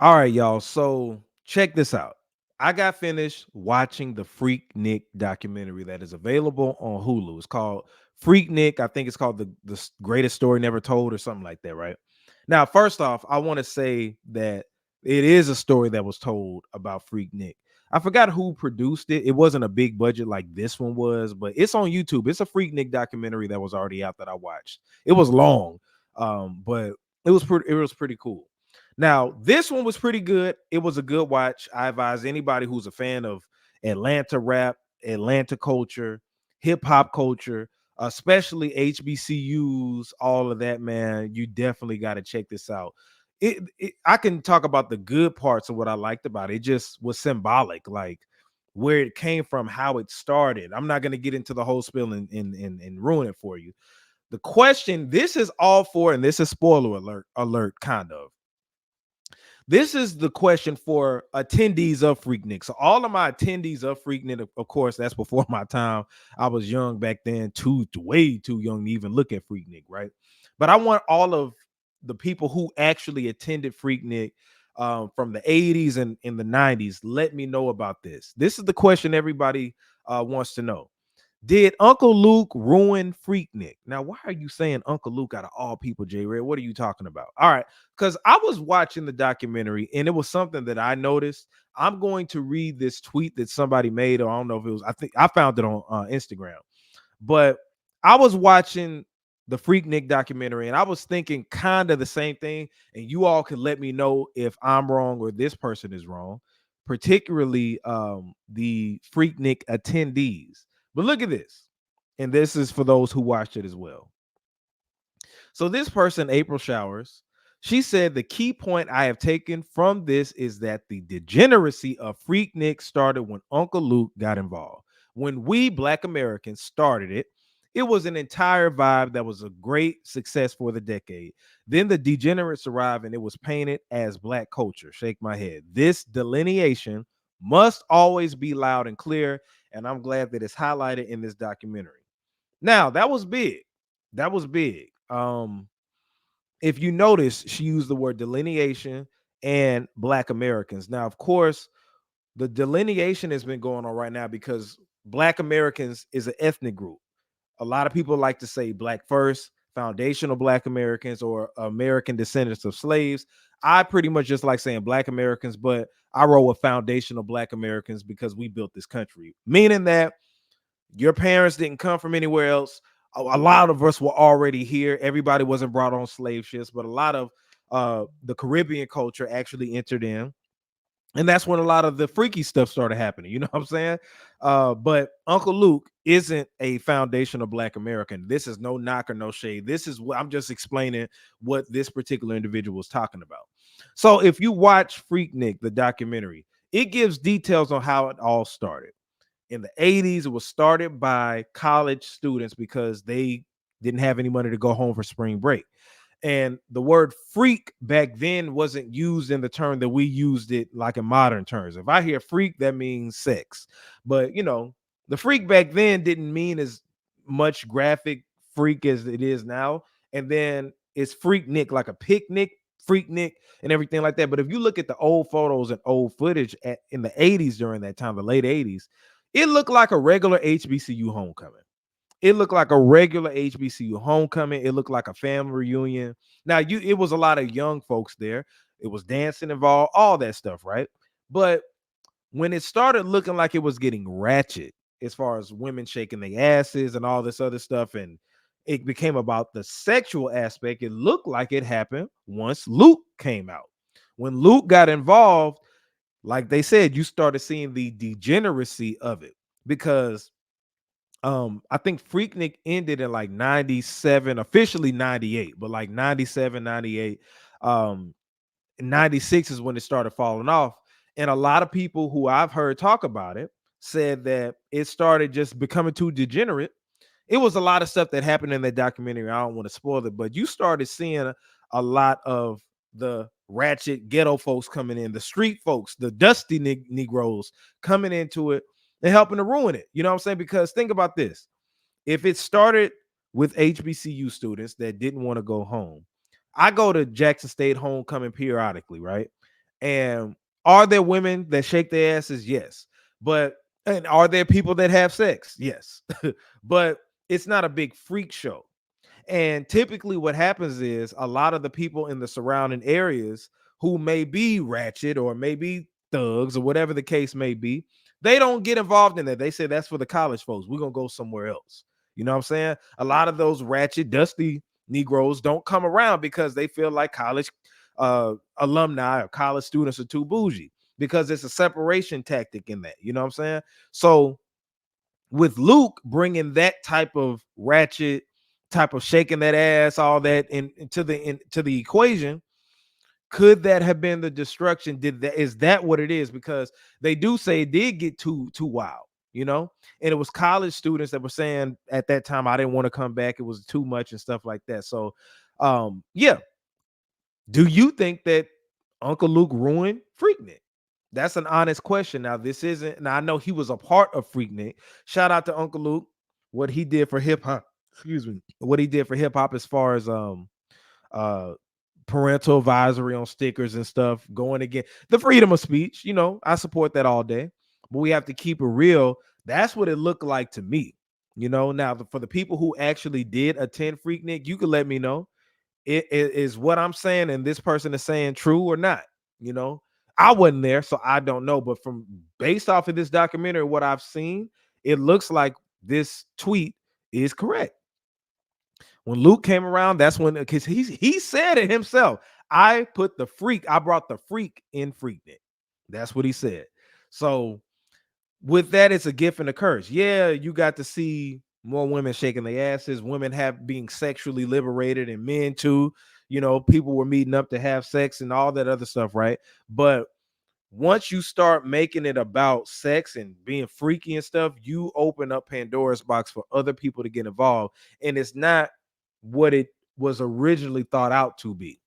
All right, y'all. So check this out. I got finished watching the Freaknik documentary that is available on Hulu. It's called Freaknik. I think it's called the greatest story never told or something like that, right? Now, first off, I want to say that it is a story that was told about Freaknik. I forgot who produced it. It wasn't a big budget like this one was, but it's on YouTube. It's a Freaknik documentary that was already out that I watched. It was long, but it was pretty cool. Now, this one was pretty good. It was a good watch. I advise anybody who's a fan of Atlanta rap, Atlanta culture, hip hop culture, especially HBCUs, all of that, man. You definitely got to check this out. I can talk about the good parts of what I liked about it. It just was symbolic, like where it came from, how it started. I'm not going to get into the whole spill and ruin it for you. The question, this is all for, and this is spoiler alert, kind of. This is the question for attendees of Freaknik. So all of my attendees of Freaknik, of course, that's before my time. I was young back then, way too young to even look at Freaknik, right? But I want all of the people who actually attended Freaknik from the 80s and in the 90s. Let me know about this. This is the question everybody wants to know. Did Uncle Luke ruin Freaknik? Now, why are you saying Uncle Luke out of all people, J Red? What are you talking about? All right, because I was watching the documentary and it was something that I noticed. I'm going to read this tweet that somebody made, or I don't know if it was, I think I found it on Instagram, but I was watching the Freaknik documentary and I was thinking kind of the same thing. And you all can let me know if I'm wrong or this person is wrong, particularly the Freaknik attendees. But look at this. And this is for those who watched it as well. So this person, April Showers, she said the key point I have taken from this is that the degeneracy of Freaknik started when Uncle Luke got involved. When we Black Americans started it, it was an entire vibe that was a great success for the decade. Then the degenerates arrived and it was painted as Black culture. Shake my head. This delineation must always be loud and clear, and I'm glad that it's highlighted in this documentary. Now, that was big. That was big. If you notice, she used the word delineation and Black Americans. Now, of course, the delineation has been going on right now because Black Americans is an ethnic group. A lot of people like to say Black first, foundational Black Americans, or American descendants of slaves. I pretty much just like saying Black Americans, but I roll with foundational Black Americans because we built this country, meaning that your parents didn't come from anywhere else. A lot of us were already here. Everybody wasn't brought on slave ships, but a lot of the Caribbean culture actually entered in. And that's when a lot of the freaky stuff started happening. You know what I'm saying? But Uncle Luke isn't a foundational Black American. This is no knock or no shade. This is what I'm just explaining what this particular individual was talking about. So if you watch Freaknik, the documentary, it gives details on how it all started in the 80s. It was started by college students because they didn't have any money to go home for spring break. And the word freak back then wasn't used in the term that we used it like in modern terms. If I hear freak, that means sex. But the freak back then didn't mean as much graphic freak as it is now. And then it's freaknik, like a picnic, freaknik, and everything like that. But if you look at the old photos and old footage in the 80s, during that time, the late 80s, it looked like a regular HBCU homecoming. It looked like a regular HBCU homecoming. It looked like a family reunion. Now, it was a lot of young folks there. It was dancing involved, all that stuff, right? But when it started looking like it was getting ratchet, as far as women shaking their asses and all this other stuff, and it became about the sexual aspect, it looked like it happened once Luke came out. When Luke got involved, like they said, you started seeing the degeneracy of it, because I think Freaknik ended in like 97, officially 98, but like 97, 98, 96 is when it started falling off. And a lot of people who I've heard talk about it said that it started just becoming too degenerate. It was a lot of stuff that happened in that documentary. I don't want to spoil it, but you started seeing a lot of the ratchet ghetto folks coming in, the street folks, the dusty Negroes coming into it and helping to ruin it. You know what I'm saying? Because think about this. If it started with HBCU students that didn't want to go home, I go to Jackson State homecoming periodically, right? And are there women that shake their asses? Yes. But and are there people that have sex? Yes. But it's not a big freak show. And typically, what happens is a lot of the people in the surrounding areas who may be ratchet or maybe thugs or whatever the case may be, they don't get involved in that. They say that's for the college folks. We're gonna go somewhere else. You know what I'm saying? A lot of those ratchet, dusty Negroes don't come around because they feel like college alumni or college students are too bougie because it's a separation tactic in that. You know what I'm saying? So with Luke bringing that type of ratchet, type of shaking that ass, all that into the equation, could that have been the destruction? Is that what it is? Because they do say it did get too wild, you know, and it was college students that were saying at that time I didn't want to come back, it was too much and stuff like that. So yeah, do you think that Uncle Luke ruined Freaknik? That's an honest question. Now, this isn't, now I know he was a part of Freaknik. Shout out to Uncle Luke, what he did for hip hop. Excuse me, what he did for hip hop as far as uh parental advisory on stickers and stuff, going again the freedom of speech. You know, I support that all day, but we have to keep it real. That's what it looked like to me. You know, now for the people who actually did attend Freaknik, you could let me know it is what I'm saying and this person is saying true or not. You know, I wasn't there, so I don't know. But from based off of this documentary, what I've seen, it looks like this tweet is correct. When Luke came around, that's when because he said it himself. I brought the freak in Freaknik. That's what he said. So with that, it's a gift and a curse. Yeah, you got to see more women shaking their asses, women have being sexually liberated, and men too. You know, people were meeting up to have sex and all that other stuff, right? But once you start making it about sex and being freaky and stuff, you open up Pandora's box for other people to get involved. And it's not what it was originally thought out to be,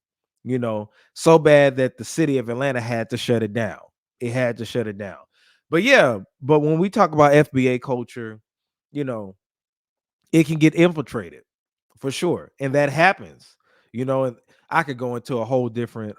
you know, so bad that the city of Atlanta had to shut it down. It had to shut it down. But yeah, but when we talk about FBA culture, you know, it can get infiltrated for sure. And that happens, you know, and I could go into a whole different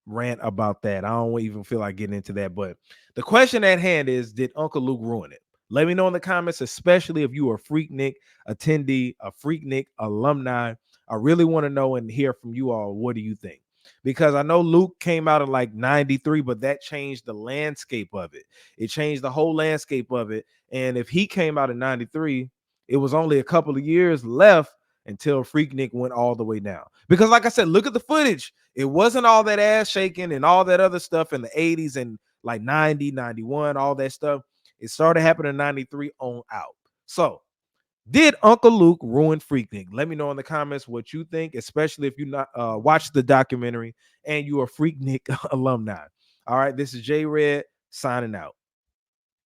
rant about that. I don't even feel like getting into that. But the question at hand is, did Uncle Luke ruin it? Let me know in the comments, especially if you are a Freaknik attendee, a Freaknik alumni. I really want to know and hear from you all. What do you think? Because I know Luke came out in like 93, but that changed the landscape of it. It changed the whole landscape of it. And if he came out in 93, it was only a couple of years left until Freaknik went all the way down. Because, like I said, look at the footage. It wasn't all that ass shaking and all that other stuff in the 80s and like 90, 91, all that stuff. It started happening in 93 on out. So, did Uncle Luke ruin Freaknik? Let me know in the comments what you think, especially if you not watch the documentary and you are Freaknik alumni. All right, this is J Red signing out.